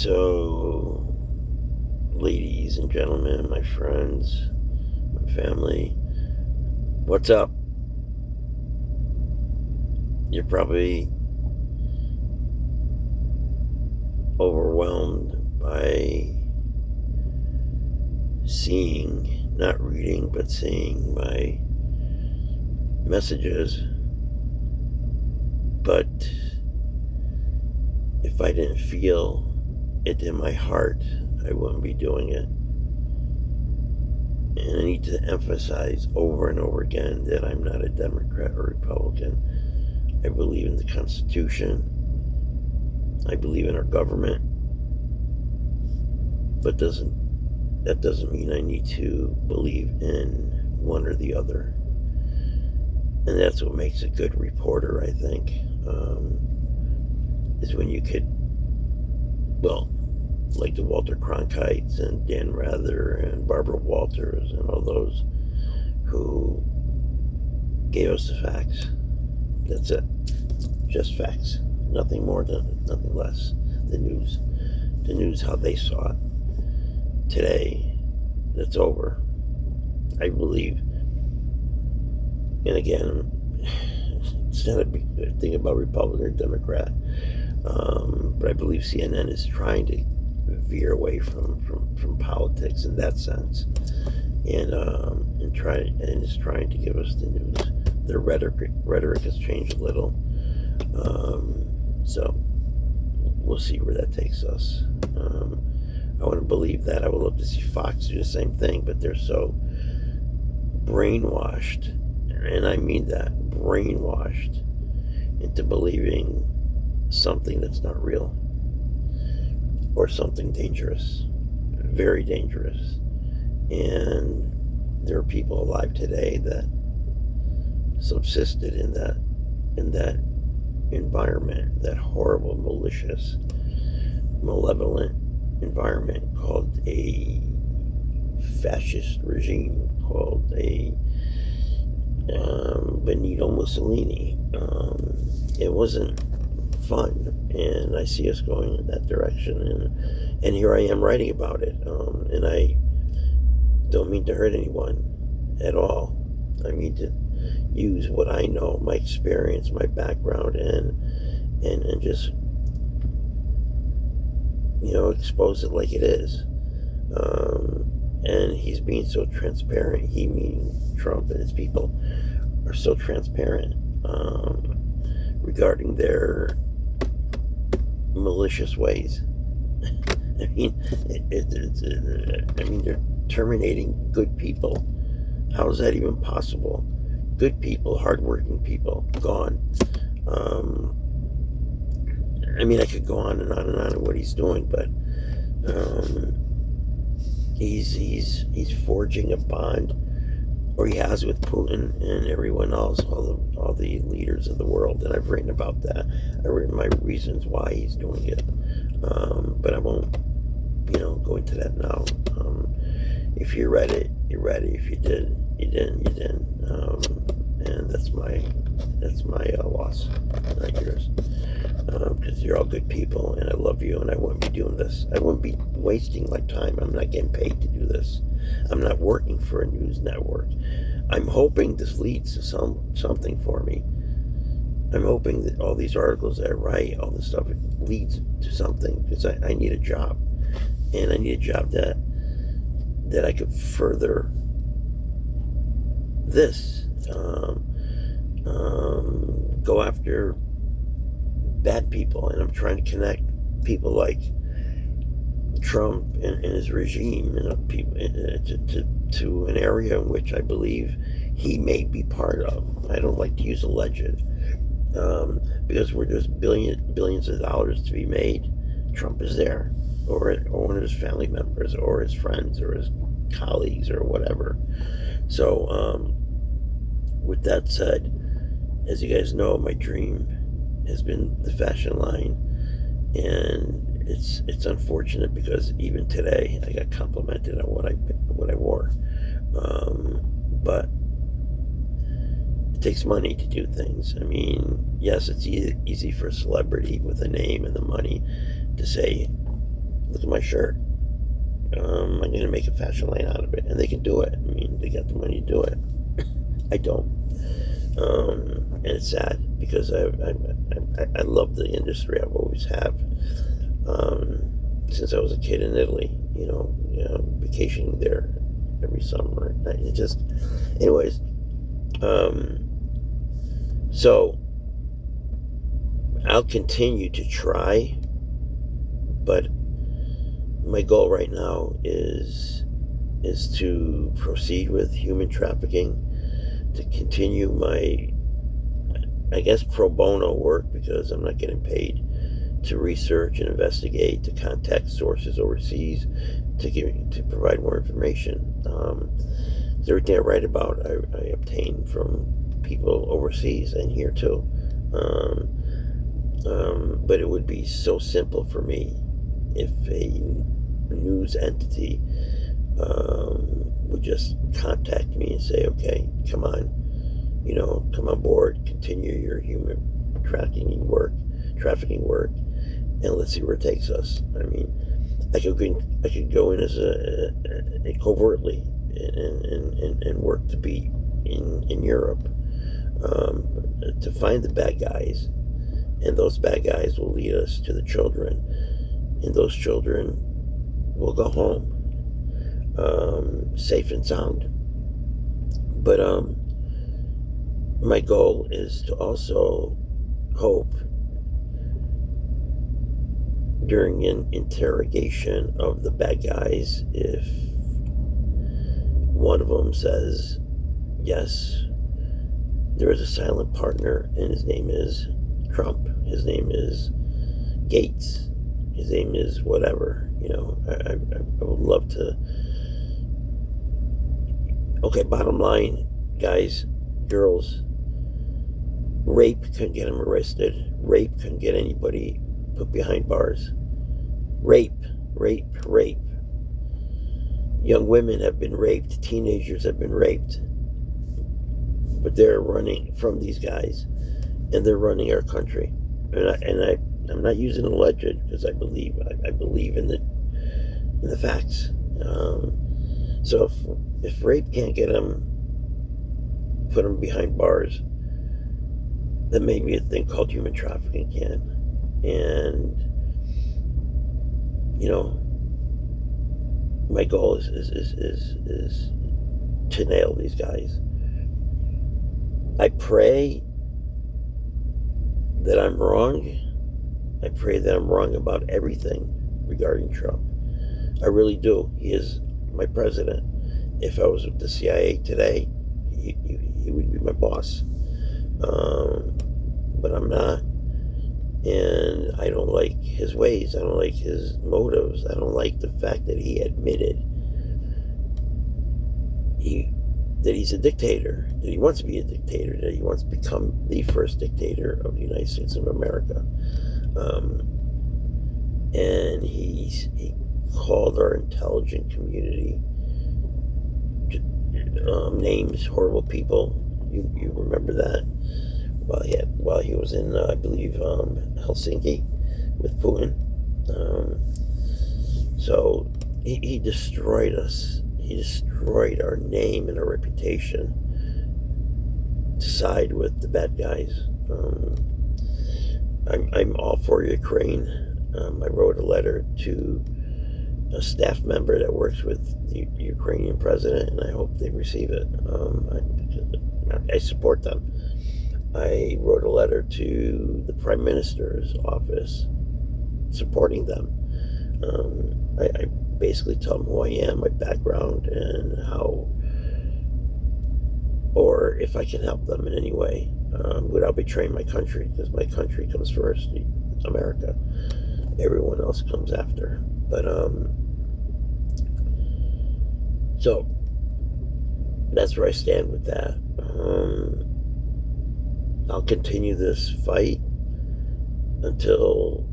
So, ladies and gentlemen, my friends, my family, what's up? You're probably overwhelmed by seeing, not reading, but seeing my messages. But if I didn't feel it in my heart, I wouldn't be doing it. And I need to emphasize over and over again that I'm not a Democrat or Republican. I believe in the Constitution. I believe in our government. But that doesn't mean I need to believe in one or the other. And that's what makes a good reporter, I think, is when you could, like the Walter Cronkites and Dan Rather and Barbara Walters and all those who gave us the facts. That's it. Just facts. Nothing more, nothing less. The news how they saw it. Today, that's over. I believe, and again, it's not a big thing about Republican or Democrat, but I believe CNN is trying to veer away from politics in that sense, and is trying to give us the news. Their rhetoric has changed a little, so we'll see where that takes us. I want to believe that. I would love to see Fox do the same thing, but they're so brainwashed, and I mean that, brainwashed into believing something that's not real, or something dangerous, very dangerous. And there are people alive today that subsisted in that environment, that horrible, malicious, malevolent environment called a fascist regime, called a Benito Mussolini. It wasn't fun, and I see us going in that direction, and here I am writing about it, and I don't mean to hurt anyone at all. I mean to use what I know, my experience, my background, and just expose it like it is. And he's being so transparent. He, meaning Trump and his people, are so transparent regarding their malicious ways. I mean, they're terminating good people. How is that even possible? Good people, hardworking people, gone. I could go on and on and on what he's doing, but he's forging a bond, or he has, with Putin and everyone else, all the leaders of the world, and I've written about that. I've written my reasons why he's doing it, but I won't, go into that now. If you read it, you read it. If you did, you didn't, you didn't. And that's my loss, not yours. Because you're all good people, and I love you, and I wouldn't be doing this. I wouldn't be wasting my time. I'm not getting paid to do this. I'm not working for a news network. I'm hoping this leads to something for me. I'm hoping that all these articles that I write, all this stuff, leads to something, because I need a job, and I need a job that I could further this, go after bad people, and I'm trying to connect people like Trump and his regime, people to an area in which I believe he may be part of. I don't like to use alleged, because where there's billions of dollars to be made, Trump is there, or one of his family members, or his friends, or his colleagues, or whatever. So, with that said, as you guys know, my dream has been the fashion line, and it's unfortunate because even today I got complimented on what I wore, but it takes money to do things. I mean, yes, it's easy for a celebrity with a name and the money to say, look at my shirt. I'm going to make a fashion line out of it. And they can do it. I mean, they got the money to do it. I don't. And it's sad because I love the industry. I've always have. Since I was a kid in Italy, vacationing there every summer. It just, anyways, so I'll continue to try, but my goal right now is to proceed with human trafficking, to continue my, I guess, pro bono work, because I'm not getting paid, to research and investigate, to contact sources overseas, to provide more information. Everything I write about, I obtain from people overseas and here too. But it would be so simple for me if a news entity would just contact me and say, okay, come on board, continue your human trafficking work, and let's see where it takes us. I mean, I could go in as a covertly and work to be in Europe, to find the bad guys, and those bad guys will lead us to the children, and those children will go home safe and sound. But my goal is to also hope during an interrogation of the bad guys, if one of them says, yes, there is a silent partner, and his name is Trump, his name is Gates, his name is whatever, I would love to. Okay, bottom line, guys, girls, rape couldn't get him arrested. Rape couldn't get anybody put behind bars. Rape. Young women have been raped. Teenagers have been raped. But they're running from these guys, and they're running our country. I'm not using alleged, because I believe in the facts. So if rape can't get them, put them behind bars, then maybe a thing called human trafficking can. And my goal is to nail these guys. I pray that I'm wrong. I pray that I'm wrong about everything regarding Trump. I really do. He is my president. If I was with the CIA today, he would be my boss. But I'm not. And I don't like his ways. I don't like his motives. I don't like the fact that he admitted that he's a dictator, that he wants to be a dictator, that he wants to become the first dictator of the United States of America. And he called our intelligent community names, horrible people. You remember that? While he was in, I believe, Helsinki with Putin. So he destroyed us. He destroyed our name and our reputation to side with the bad guys. I'm all for Ukraine. I wrote a letter to a staff member that works with the Ukrainian president, and I hope they receive it. I support them. I wrote a letter to the Prime Minister's office supporting them. I basically tell them who I am, my background, and how, or if I can help them in any way without betraying my country, because my country comes first, America. Everyone else comes after. But so that's where I stand with that. I'll continue this fight until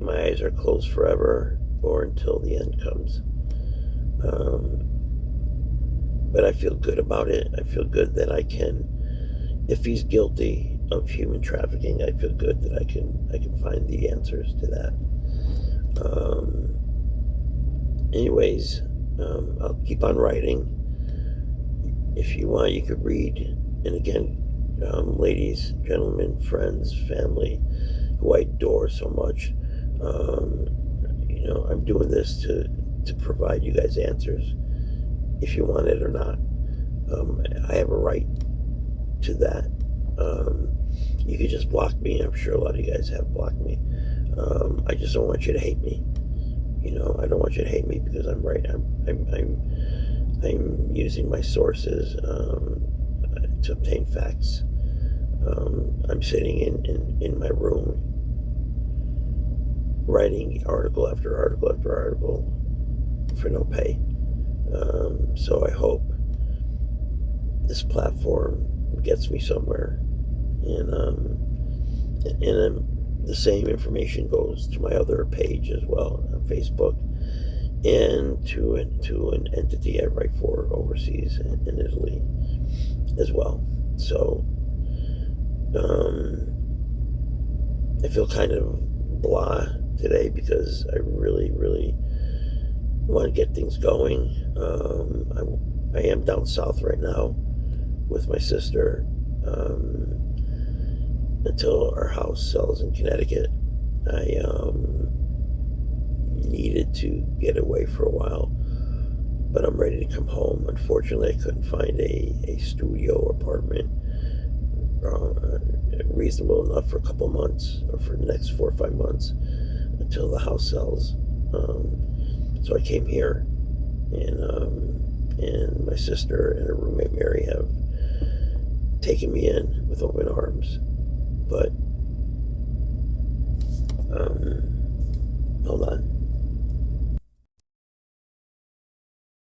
my eyes are closed forever, or until the end comes. But I feel good about it. I feel good that I can, if he's guilty of human trafficking, I feel good that I can find the answers to that. anyways, I'll keep on writing. If you want, you could read. And again, ladies, gentlemen, friends, family, who I adore so much, I'm doing this to provide you guys answers, if you want it or not. I have a right to that. You could just block me. I'm sure a lot of you guys have blocked me. I just don't want you to hate me. I don't want you to hate me because I'm right. I'm using my sources to obtain facts. I'm sitting in my room writing article after article after article for no pay. So I hope this platform gets me somewhere, and the same information goes to my other page as well on Facebook, and to an entity I write for overseas in Italy as well. So I feel kind of blah today because I really, really want to get things going. I am down south right now with my sister until our house sells in Connecticut. I needed to get away for a while, but I'm ready to come home. Unfortunately, I couldn't find a studio apartment reasonable enough for a couple months, or for the next 4 or 5 months until the house sells. So I came here, and my sister and her roommate Mary have taken me in with open arms. But hold on.